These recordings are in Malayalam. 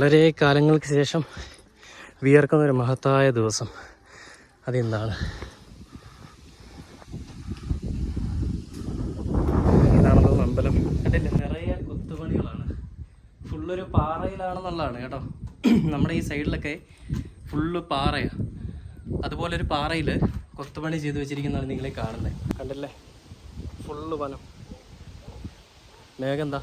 വളരെ കാലങ്ങൾക്ക് ശേഷം വിയർക്കുന്നൊരു മഹത്തായ ദിവസം. അതെന്താണ്? ഇതാണല്ലോ അമ്പലം. കണ്ടില്ലേ, നിറയെ കൊത്തുപണികളാണ്. ഫുള്ളൊരു പാറയിലാണെന്നുള്ളതാണ് കേട്ടോ. നമ്മുടെ ഈ സൈഡിലൊക്കെ ഫുള്ള് പാറയാണ്. അതുപോലൊരു പാറയിൽ കൊത്തുപണി ചെയ്ത് വെച്ചിരിക്കുന്നതാണ് നിങ്ങളെ കാണുന്നത്. കണ്ടില്ലേ, ഫുള്ള് വനം. മേഘെന്താ?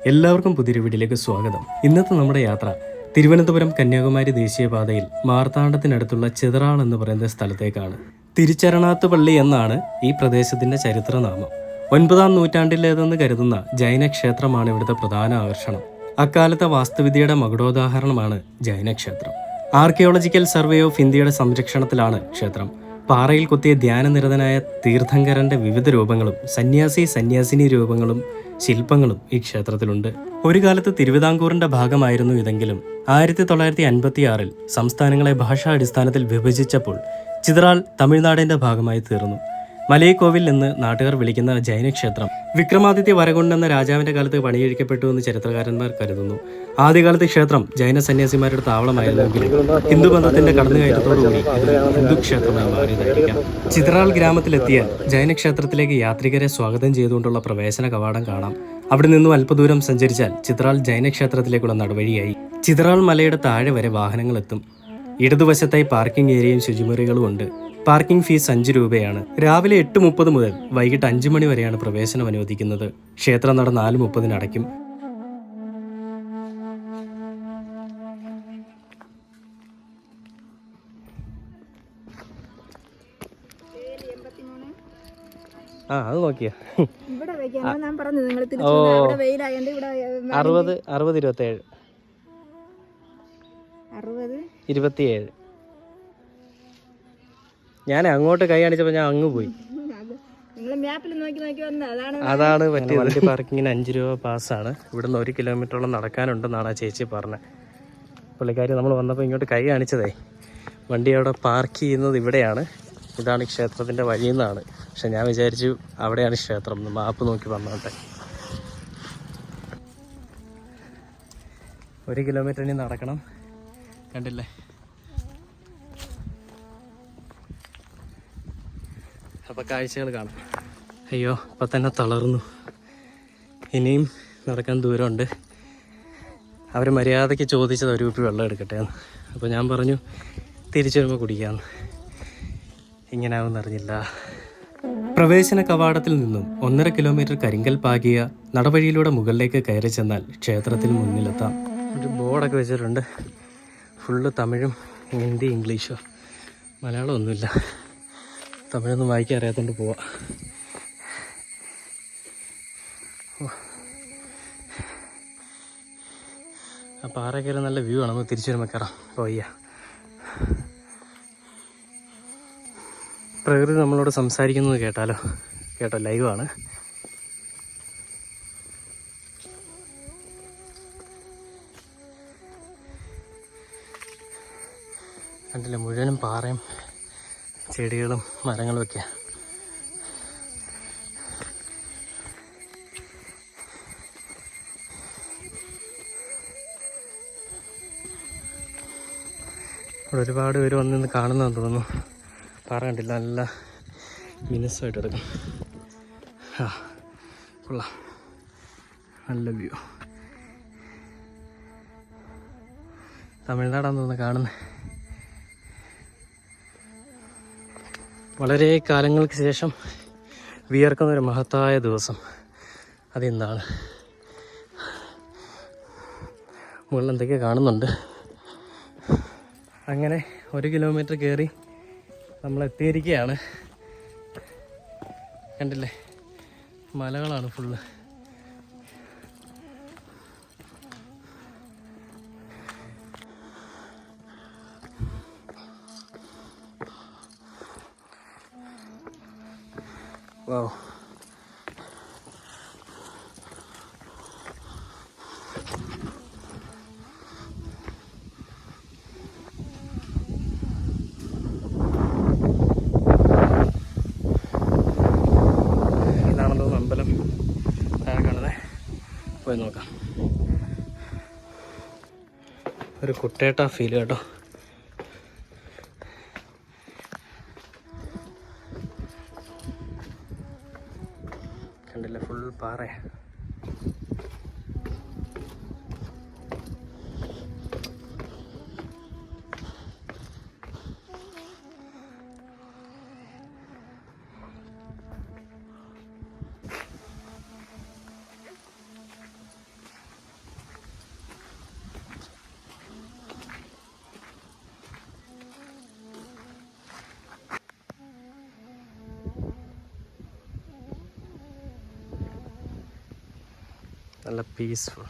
എല്ലാവർക്കും പുതിയൊരു വീഡിയോയിലേക്ക് സ്വാഗതം. ഇന്നത്തെ നമ്മുടെ യാത്ര തിരുവനന്തപുരം കന്യാകുമാരി ദേശീയപാതയിൽ മാർത്താണ്ഡത്തിനടുത്തുള്ള ചിതറാൾ എന്ന് പറയുന്ന സ്ഥലത്തേക്കാണ്. തിരുച്ചരണാത്ത് പള്ളി എന്നാണ് ഈ പ്രദേശത്തിന്റെ ചരിത്രനാമം. 9-ാം നൂറ്റാണ്ടിലേതെന്ന് കരുതുന്ന ജൈനക്ഷേത്രമാണ് ഇവിടുത്തെ പ്രധാന ആകർഷണം. അക്കാലത്തെ വാസ്തുവിദ്യയുടെ മകുടോദാഹരണമാണ് ജൈനക്ഷേത്രം. ആർക്കിയോളജിക്കൽ സർവേ ഓഫ് ഇന്ത്യയുടെ സംരക്ഷണത്തിലാണ് ക്ഷേത്രം. പാറയിൽ കൊത്തിയ ധ്യാനനിരതനായ തീർത്ഥങ്കരന്റെ വിവിധ രൂപങ്ങളും സന്യാസിനി രൂപങ്ങളും ശില്പങ്ങളും ഈ ക്ഷേത്രത്തിലുണ്ട്. ഒരു കാലത്ത് തിരുവിതാംകൂറിന്റെ ഭാഗമായിരുന്നു ഇതെങ്കിലും 1956-ൽ സംസ്ഥാനങ്ങളെ ഭാഷാടിസ്ഥാനത്തിൽ വിഭജിച്ചപ്പോൾ ചിതറാൾ തമിഴ്നാടിന്റെ ഭാഗമായി തീർന്നു. മലയക്കോവിൽ എന്ന് നാട്ടുകാർ വിളിക്കുന്ന ജൈനക്ഷേത്രം വിക്രമാദിത്യ വരകൊണ്ടൻ എന്ന രാജാവിന്റെ കാലത്ത് പണികഴിക്കപ്പെട്ടു എന്ന് ചരിത്രകാരന്മാർ കരുതുന്നു. ആദ്യകാലത്ത് ക്ഷേത്രം ജൈന സന്യാസിമാരുടെ താവളമായിരുന്നെങ്കിലും ഹിന്ദുബന്ധത്തിന്റെ കടന്നുകയറ്റത്തോടുകൂടി ഹിന്ദു ക്ഷേത്രമായി മാറിയതായിരിക്കാം. ചിതറാൾ ഗ്രാമത്തിലെത്തിയാൽ ജൈനക്ഷേത്രത്തിലേക്ക് യാത്രികരെ സ്വാഗതം ചെയ്തുകൊണ്ടുള്ള പ്രവേശന കവാടം കാണാം. അവിടെ നിന്നും അല്പദൂരം സഞ്ചരിച്ചാൽ ചിതറാൾ ജൈനക്ഷേത്രത്തിലേക്കുള്ള നടവഴിയായി. ചിതറാൾ മലയുടെ താഴെ വരെ വാഹനങ്ങൾ എത്തും. ഇടതുവശത്തായി പാർക്കിംഗ് ഏരിയയും ശുചിമുറികളും ഉണ്ട്. പാർക്കിംഗ് ഫീസ് 5 രൂപയാണ്. രാവിലെ 8:30 മുതൽ വൈകിട്ട് 5 മണി വരെയാണ് പ്രവേശനം അനുവദിക്കുന്നത്. ക്ഷേത്രനട 4:30 അടയ്ക്കും. അത് നോക്കിയാ 60-27 ഞാൻ അങ്ങോട്ട് കൈ കാണിച്ചപ്പോൾ ഞാൻ അങ്ങ് പോയി. അതാണ് പറ്റിയത്. വണ്ടി പാർക്കിങ്ങിന് 5 രൂപ പാസ്സാണ്. ഇവിടുന്ന് 1 കിലോമീറ്ററോളം നടക്കാനുണ്ടെന്നാണ് ആ ചേച്ചി പറഞ്ഞത്. പുള്ളിക്കാരി നമ്മൾ വന്നപ്പോൾ ഇങ്ങോട്ട് കൈ കാണിച്ചതേ വണ്ടി അവിടെ പാർക്ക് ചെയ്യുന്നത് ഇവിടെയാണ്. ഇതാണ് ക്ഷേത്രത്തിൻ്റെ വഴിയെന്നാണ്. പക്ഷെ ഞാൻ വിചാരിച്ചു അവിടെയാണ് ക്ഷേത്രം. മാപ്പ് നോക്കി വന്നോട്ടെ. 1 കിലോമീറ്റർ ഇനി നടക്കണം. കണ്ടില്ലേ, അപ്പോൾ കാഴ്ചകൾ കാണാം. അയ്യോ, ഇപ്പം തന്നെ തളർന്നു. ഇനിയും നടക്കാൻ ദൂരമുണ്ട്. അവർ മര്യാദയ്ക്ക് ചോദിച്ചത് 1 കുപ്പി വെള്ളം എടുക്കട്ടെ എന്ന്. അപ്പോൾ ഞാൻ പറഞ്ഞു തിരിച്ചു വരുമ്പോൾ കുടിക്കാമെന്ന്. ഇങ്ങനെ ആവുമെന്നറിഞ്ഞില്ല. പ്രവേശന കവാടത്തിൽ നിന്നും 1.5 കിലോമീറ്റർ കരിങ്കൽ പാകിയ നടവഴിയിലൂടെ മുകളിലേക്ക് കയറി ചെന്നാൽ ക്ഷേത്രത്തിന് മുന്നിലെത്താം. ഒരു ബോർഡൊക്കെ വെച്ചിട്ടുണ്ട്. ഫുള്ള് തമിഴും ഹിന്ദി ഇംഗ്ലീഷോ, മലയാളം ഒന്നുമില്ല. തമിഴൊന്നും വായിക്കാൻ അറിയാത്തോണ്ട് പോവാം. ആ പാറയ്ക്കര നല്ല വ്യൂ ആണ്. നമുക്ക് തിരിച്ചു വരുമ്പോൾ കയറാം. പോയ്യ പ്രകൃതി നമ്മളോട് സംസാരിക്കുന്നത് കേട്ടോ ലൈവാണ്. കണ്ടില്ല, മുഴുവനും പാറയും ചെടികളും മരങ്ങളും ഒക്കെയാണ്. ഇവിടെ ഒരുപാട് പേര് വന്നിന്ന് കാണുന്നതെന്ന് തോന്നുന്നു. പാറ കണ്ടില്ല, നല്ല മിനുസമായിട്ട് എടുക്കും. കൊള്ളാം, നല്ല വ്യൂ. തമിഴ്നാടാന്ന് തോന്നുന്നു കാണുന്നത്. വളരെ കാലങ്ങൾക്ക് ശേഷം വിയർക്കുന്നൊരു മഹത്തായ ദിവസം. അതെന്താണ്? മുകളിൽ എന്തൊക്കെ കാണുന്നുണ്ട്. അങ്ങനെ 1 കിലോമീറ്റർ കയറി നമ്മൾ എത്തിയിരിക്കുകയാണ്. കണ്ടില്ലേ, മലകളാണ് ഫുള്ള്. വൗ, ഇതാണല്ലോ അമ്പലം. താഴെ കാണുന്നത്. പോയി നോക്കാം. ഒരു കുട്ടേട്ട ഫീൽ കേട്ടോ. കണ്ടില്ല, ഫുൾ പാറയാ. നല്ല പീസ്ഫുൾ.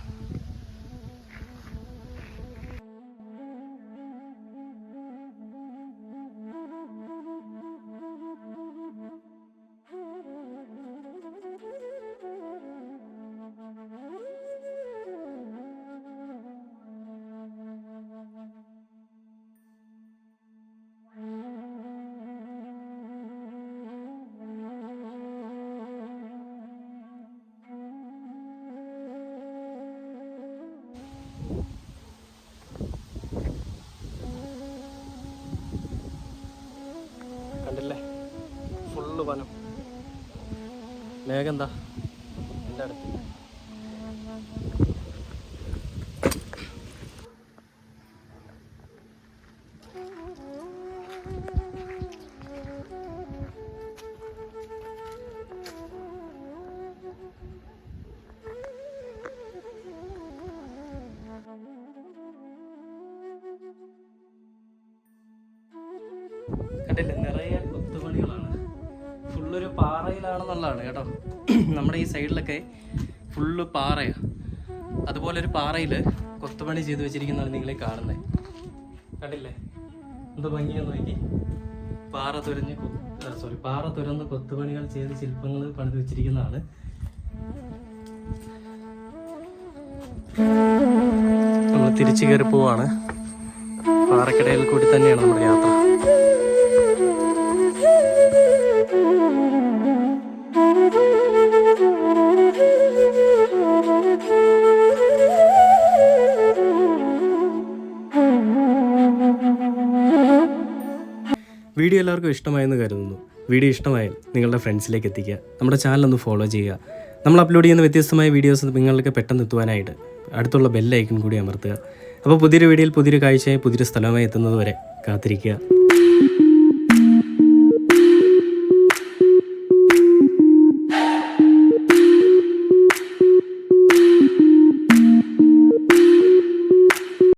കണ്ടില്ലേ, ഫുള്ള് വനം. മേഘം എന്താ എൻ്റെ അടുത്ത്. കണ്ടില്ലേ, നിറയെ കൊത്തുപണികളാണ്. ഫുള്ളൊരു പാറയിലാണെന്നുള്ളതാണ് കേട്ടോ. നമ്മുടെ ഈ സൈഡിലൊക്കെ ഫുള്ള് പാറയാണ്. അതുപോലെ ഒരു പാറയിൽ കൊത്തുപണി ചെയ്ത് വെച്ചിരിക്കുന്നതാണ് നിങ്ങളെ കാണുന്നത്. കണ്ടില്ലേ, എന്ത് ഭംഗിയെന്ന് നോക്കി. പാറ തുരന്ന് കൊത്തുപണികൾ ചെയ്ത് ശില്പങ്ങൾ പണിത് വെച്ചിരിക്കുന്നതാണ്. നമ്മൾ തിരിച്ചു കയറി പോവാണ്. പാറക്കിടയിൽ കൂടി തന്നെയാണ് നമ്മുടെ യാത്ര. വീഡിയോ എല്ലാവർക്കും ഇഷ്ടമായെന്ന് കരുതുന്നു. വീഡിയോ ഇഷ്ടമായാൽ നിങ്ങളുടെ ഫ്രണ്ട്സിലേക്ക് എത്തിക്കുക. നമ്മുടെ ചാനലൊന്ന് ഫോളോ ചെയ്യുക. നമ്മൾ അപ്ലോഡ് ചെയ്യുന്ന വ്യത്യസ്തമായ വീഡിയോസ് നിങ്ങളിലേക്ക് പെട്ടെന്ന് എത്തുവാനായിട്ട് അടുത്തുള്ള ബെൽ ഐക്കൺ കൂടി അമർത്തുക. അപ്പോൾ പുതിയൊരു വീഡിയോയിൽ പുതിയൊരു കാഴ്ചയായി പുതിയൊരു സ്ഥലമായി എത്തുന്നത് വരെ കാത്തിരിക്കുക.